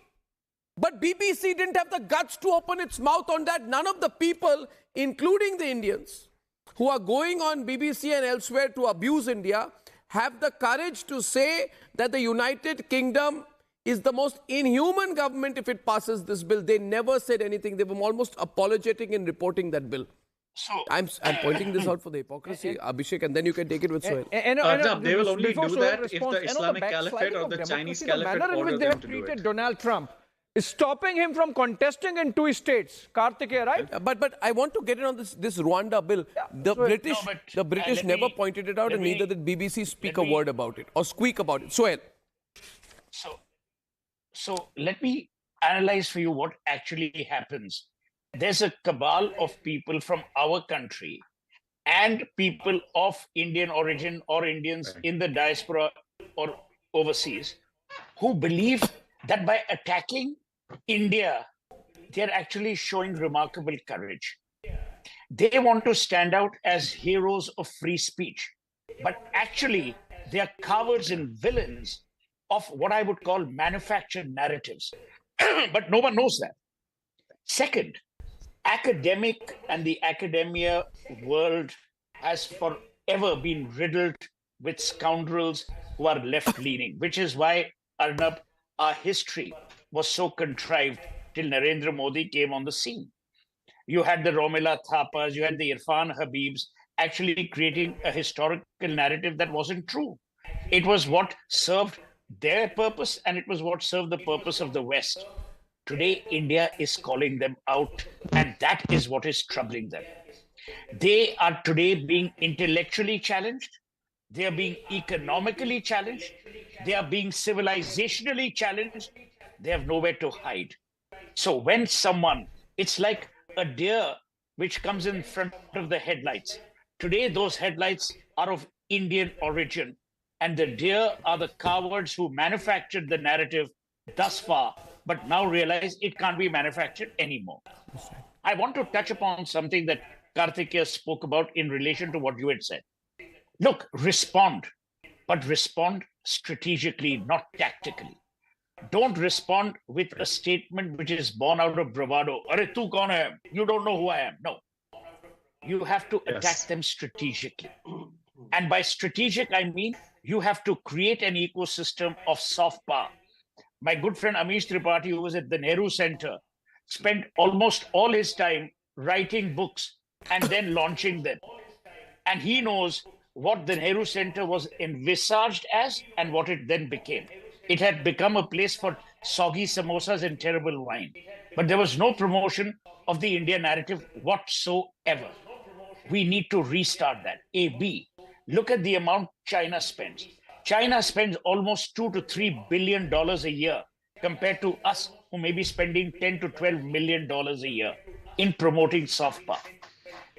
But BBC didn't have the guts to open its mouth on that. None of the people, including the Indians, who are going on BBC and elsewhere to abuse India, have the courage to say that the United Kingdom is the most inhuman government if it passes this bill. They never said anything. They were almost apologetic in reporting that bill. So I'm pointing this out for the hypocrisy, Abhishek, and then you can take it with Sohail. They will only do that if the Islamic Caliphate or the Chinese Caliphate order them to do it. Donald Trump is stopping him from contesting in 2 states. Karthikeya, right? But I want to get in on this Rwanda bill. The British never pointed it out, and neither did BBC speak a word about it or squeak about it. Sohail. So let me analyze for you what actually happens. There's a cabal of people from our country and people of Indian origin or Indians in the diaspora or overseas who believe that by attacking India, they're actually showing remarkable courage. They want to stand out as heroes of free speech, but actually they are cowards and villains of what I would call manufactured narratives. But no one knows that. Second, academic and the academia world has forever been riddled with scoundrels who are left-leaning, which is why, Arnab, our history was so contrived till Narendra Modi came on the scene. You had the Romila Thapas, you had the Irfan Habibs actually creating a historical narrative that wasn't true. It was what served their purpose, and it was what served the purpose of the West. Today, India is calling them out, and that is what is troubling them. They are today being intellectually challenged. They are being economically challenged. They are being civilizationally challenged. They have nowhere to hide. So when someone, it's like a deer which comes in front of the headlights. Today, those headlights are of Indian origin, and the deer are the cowards who manufactured the narrative thus far, but now realize it can't be manufactured anymore. I want to touch upon something that Karthikeya spoke about in relation to what you had said. Look, respond, but respond strategically, not tactically. Don't respond with a statement which is born out of bravado. Are tu kaun hai? You don't know who I am. No. You have to attack them strategically. And by strategic, I mean you have to create an ecosystem of soft power. My good friend Amish Tripathi, who was at the Nehru Center, spent almost all his time writing books and then launching them. And he knows what the Nehru Center was envisaged as and what it then became. It had become a place for soggy samosas and terrible wine. But there was no promotion of the India narrative whatsoever. We need to restart that. A, B, look at the amount China spends. China spends almost $2 to $3 billion a year compared to us, who may be spending $10 to $12 million a year in promoting soft power.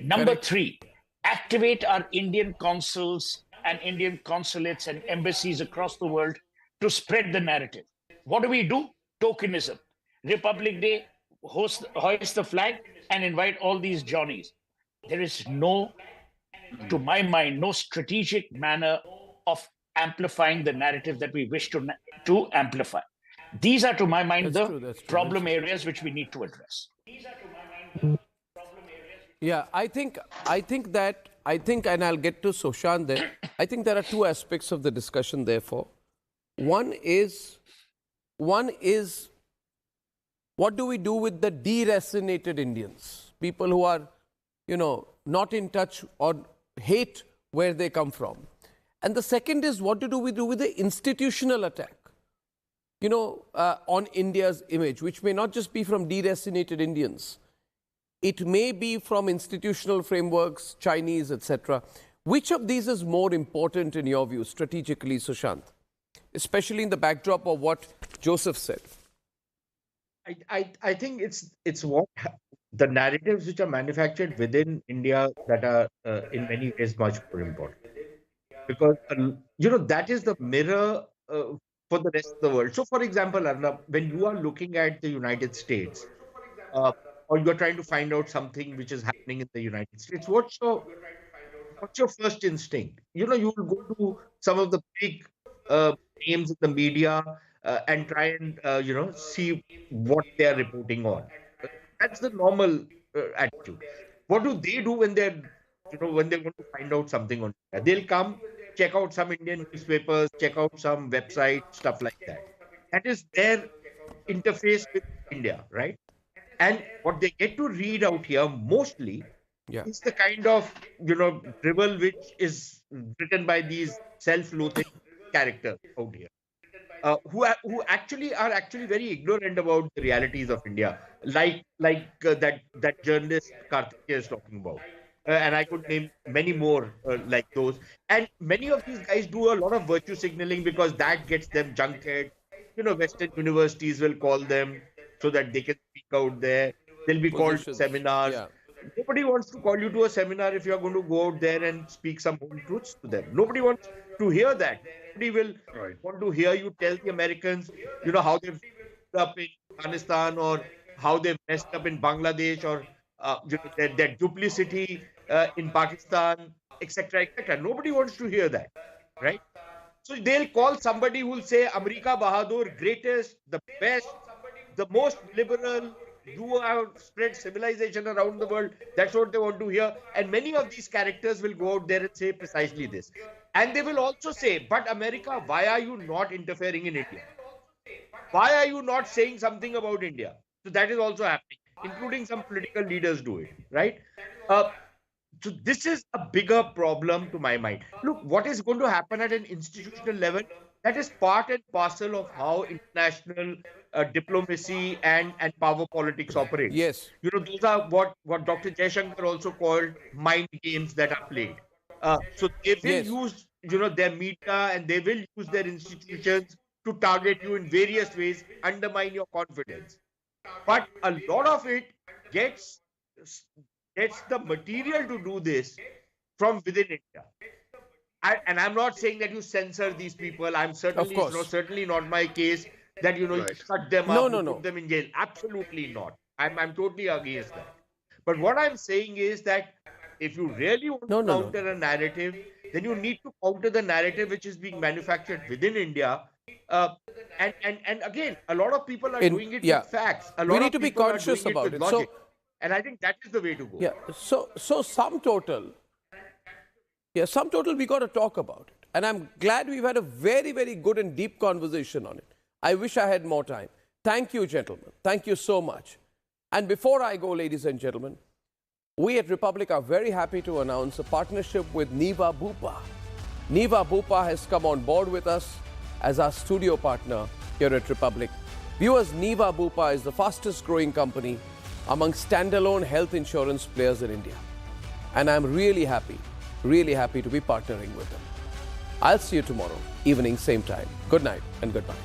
Number three, activate our Indian consuls and Indian consulates and embassies across the world to spread the narrative. What do? Tokenism. Republic Day, hoist the flag and invite all these Johnnies. There is no, to my mind, no strategic manner of amplifying the narrative that we wish to amplify. These are, to my mind, that's true. Problem areas which we need to address. Yeah, I think, and I'll get to Sushant there. I think there are two aspects of the discussion, therefore. One is, what do we do with the deracinated Indians? People who are, not in touch or hate where they come from. And the second is, what do we do with the institutional attack, on India's image, which may not just be from deracinated Indians. It may be from institutional frameworks, Chinese, etc. Which of these is more important in your view, strategically, Sushant? Especially in the backdrop of what Joseph said. I think it's what the narratives which are manufactured within India that are in many ways much more important, because that is the mirror for the rest of the world. So, for example, Arnab, when you are looking at the United States, or you're trying to find out something which is happening in the United States, what's your first instinct? You will go to some of the big names in the media and try and see what they are reporting on. That's the normal attitude. What do they do when they're when they want to find out something on India? They'll come, check out some Indian newspapers, check out some websites, stuff like that. That is their interface with India, right? And what they get to read out here mostly is the kind of drivel which is written by these self-loathing characters out here, who actually are very ignorant about the realities of India, like that journalist Karthikeya is talking about, and I could name many more like those. And many of these guys do a lot of virtue signaling because that gets them junket. Western universities will call them so that they can speak out there. They'll be called seminars. Yeah. Nobody wants to call you to a seminar if you're going to go out there and speak some home truths to them. Nobody wants to hear that. Nobody will want to hear you tell the Americans, how they've messed up in Afghanistan, or how they've messed up in Bangladesh, or their duplicity in Pakistan, etc., etc. Nobody wants to hear that, right? So they'll call somebody who'll say, America Bahadur, greatest, the best, the most liberal, you have spread civilization around the world. That's what they want to hear. And many of these characters will go out there and say precisely this. And they will also say, but America, why are you not interfering in India? Why are you not saying something about India? So that is also happening, including some political leaders do it, right? So this is a bigger problem to my mind. Look, what is going to happen at an institutional level, that is part and parcel of how international diplomacy and power politics operates. Yes. You know, those are what Dr. Jaishankar also called mind games that are played. So they will use, their media, and they will use their institutions to target you in various ways, undermine your confidence. But a lot of it gets the material to do this from within India. And I'm not saying that you censor these people. I'm certainly not my case that you shut them up, put them in jail. Absolutely not. I'm totally against that. But what I'm saying is that if you really want to counter a narrative, then you need to counter the narrative which is being manufactured within India. And again, a lot of people are doing it with facts. A lot we need of to be people conscious are doing about it it. with logic. And I think that is the way to go. Yeah. So sum total, we got to talk about it. And I'm glad we've had a very, very good and deep conversation on it. I wish I had more time. Thank you, gentlemen. Thank you so much. And before I go, ladies and gentlemen, we at Republic are very happy to announce a partnership with Niva Bupa. Niva Bupa has come on board with us as our studio partner here at Republic. Viewers, Niva Bupa is the fastest growing company among standalone health insurance players in India. And I'm really happy to be partnering with them. I'll see you tomorrow, evening, same time. Good night and goodbye.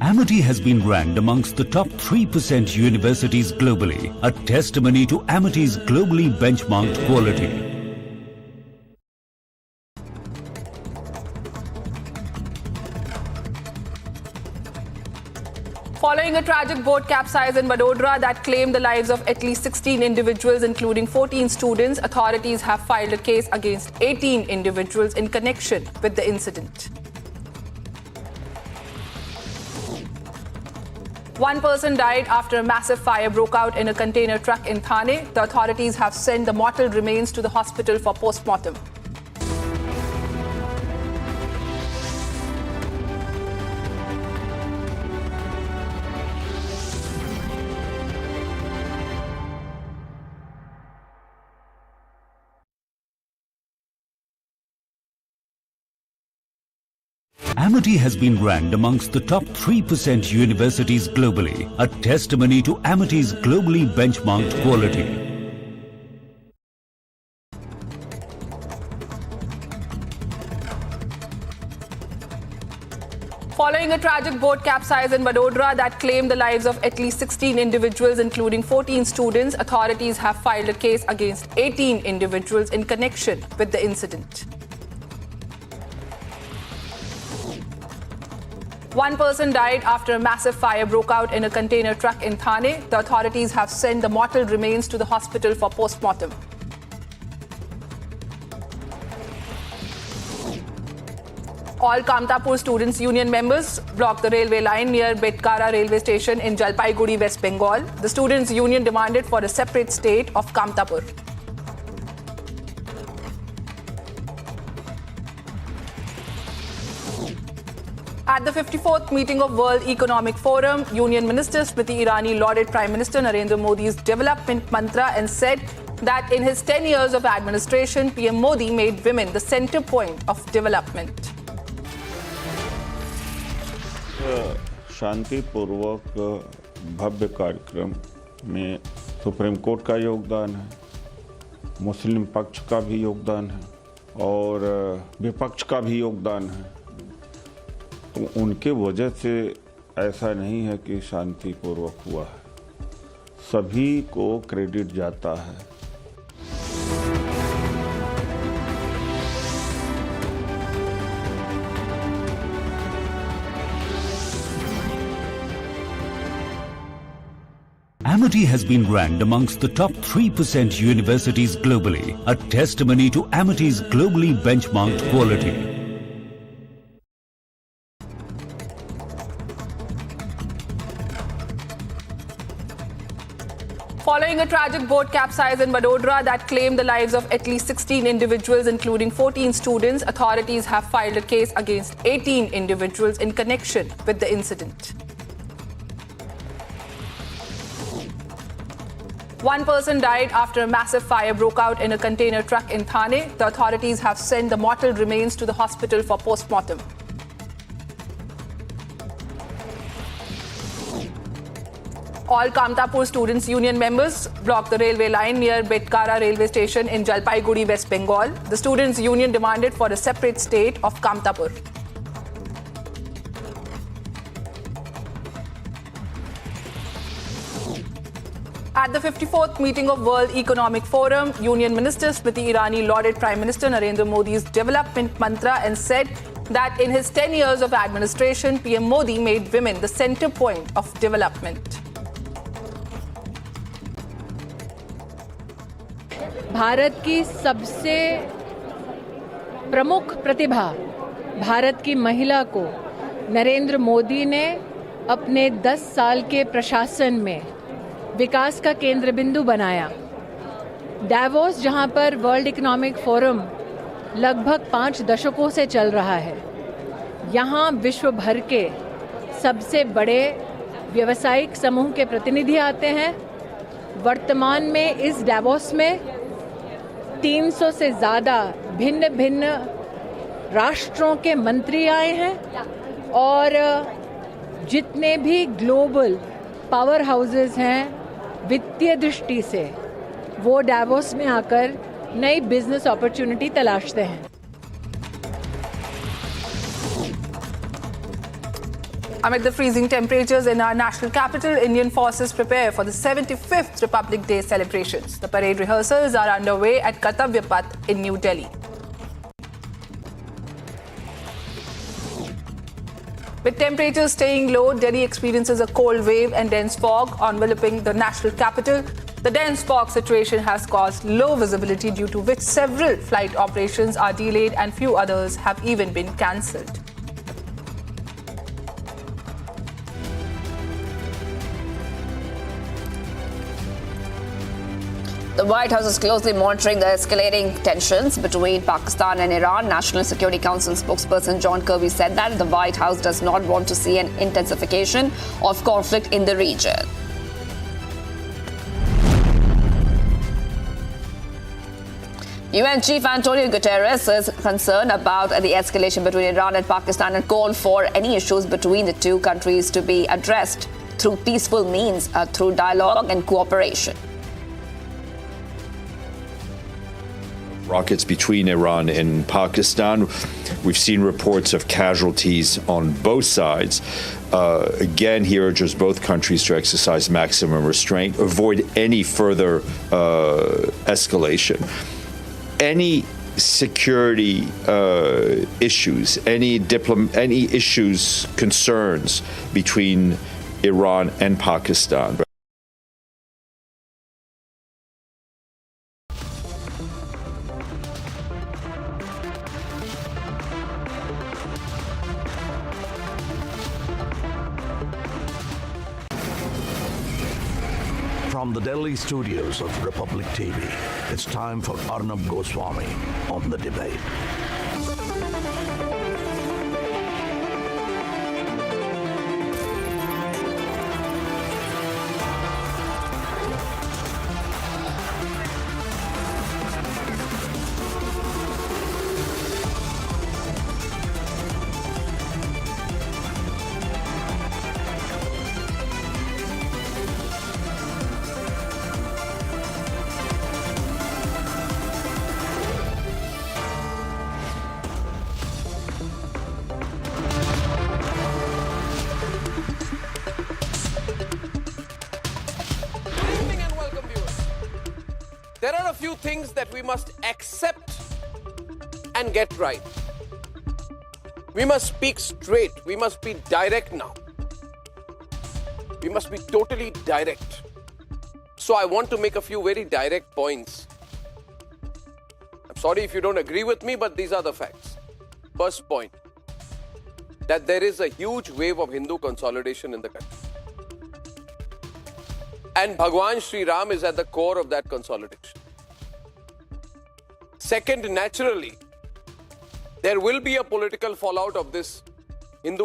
Amity has been ranked amongst the top 3% universities globally, a testimony to Amity's globally benchmarked quality. Following a tragic boat capsize in Vadodara that claimed the lives of at least 16 individuals, including 14 students, authorities have filed a case against 18 individuals in connection with the incident. One person died after a massive fire broke out in a container truck in Thane. The authorities have sent the mortal remains to the hospital for post-mortem. Amity has been ranked amongst the top 3% universities globally, a testimony to Amity's globally benchmarked quality. Following a tragic boat capsize in Vadodara that claimed the lives of at least 16 individuals, including 14 students, authorities have filed a case against 18 individuals in connection with the incident. One person died after a massive fire broke out in a container truck in Thane. The authorities have sent the mortal remains to the hospital for post-mortem. All Kamtapur Students' Union members blocked the railway line near Betkara railway station in Jalpaiguri, West Bengal. The Students' Union demanded for a separate state of Kamtapur. At the 54th meeting of World Economic Forum, Union Minister Smriti Irani lauded Prime Minister Narendra Modi's development mantra and said that in his 10 years of administration, PM Modi made women the center point of development. शांतिपूर्वक भव्य कार्यक्रम में supreme court का योगदान है, मुस्लिम पक्ष का भी योगदान है और विपक्ष का भी योगदान है। तो उनके वजह से ऐसा नहीं है कि शांतिपूर्वक हुआ है। सभी को क्रेडिट जाता है। Amity has been ranked amongst the top 3% universities globally, a testimony to Amity's globally benchmarked quality. Following a tragic boat capsize in Vadodara that claimed the lives of at least 16 individuals, including 14 students, authorities have filed a case against 18 individuals in connection with the incident. One person died after a massive fire broke out in a container truck in Thane. The authorities have sent the mortal remains to the hospital for post-mortem. All Kamtapur Students' Union members blocked the railway line near Betkara railway station in Jalpaiguri, West Bengal. The Students' Union demanded for a separate state of Kamtapur. At the 54th meeting of World Economic Forum, Union Minister Smriti Irani lauded Prime Minister Narendra Modi's development mantra and said that in his 10 years of administration, PM Modi made women the center point of development. Bharat की सबसे प्रमुख प्रतिभा भारत की महिला को नरेंद्र मोदी ने अपने 10 साल के प्रशासन में विकास का केंद्र बिंदु बनाया। डावोस, जहां पर वर्ल्ड इकोनॉमिक फोरम लगभग 5 दशकों से चल रहा है, यहां विश्व भर के सबसे बड़े व्यावसायिक समूह के प्रतिनिधि आते हैं। वर्तमान में इस डावोस में 300 से ज़्यादा भिन्न भिन्न राष्ट्रों के मंत्री आए हैं और जितने भी ग्लोबल पावर हाउसेस हैं वित्तीय दृष्टि से वो डावोस में आकर नई बिजनेस अपॉर्चुनिटी तलाशते हैं। Amid the freezing temperatures in our national capital, Indian forces prepare for the 75th Republic Day celebrations. The parade rehearsals are underway at Kartavya Path in New Delhi. With temperatures staying low, Delhi experiences a cold wave and dense fog enveloping the national capital. The dense fog situation has caused low visibility, due to which several flight operations are delayed and few others have even been cancelled. The White House is closely monitoring the escalating tensions between Pakistan and Iran. National Security Council spokesperson John Kirby said that the White House does not want to see an intensification of conflict in the region. UN Chief Antonio Guterres is concerned about the escalation between Iran and Pakistan and called for any issues between the two countries to be addressed through peaceful means, through dialogue and cooperation. Rockets between Iran and Pakistan. We've seen reports of casualties on both sides. Again, he urges both countries to exercise maximum restraint, avoid any further escalation. Any security issues, any issues, concerns between Iran and Pakistan. From the Delhi studios of Republic TV, it's time for Arnab Goswami on The Debate. there are a few things that we must accept and get right. We must speak straight. We must be direct now. We must be totally direct. So I want to make a few very direct points. I'm sorry if you don't agree with me, but these are the facts. First point, that there is a huge wave of Hindu consolidation in the country. And Bhagwan Sri Ram is at the core of that consolidation. Second, naturally, there will be a political fallout of this Hindu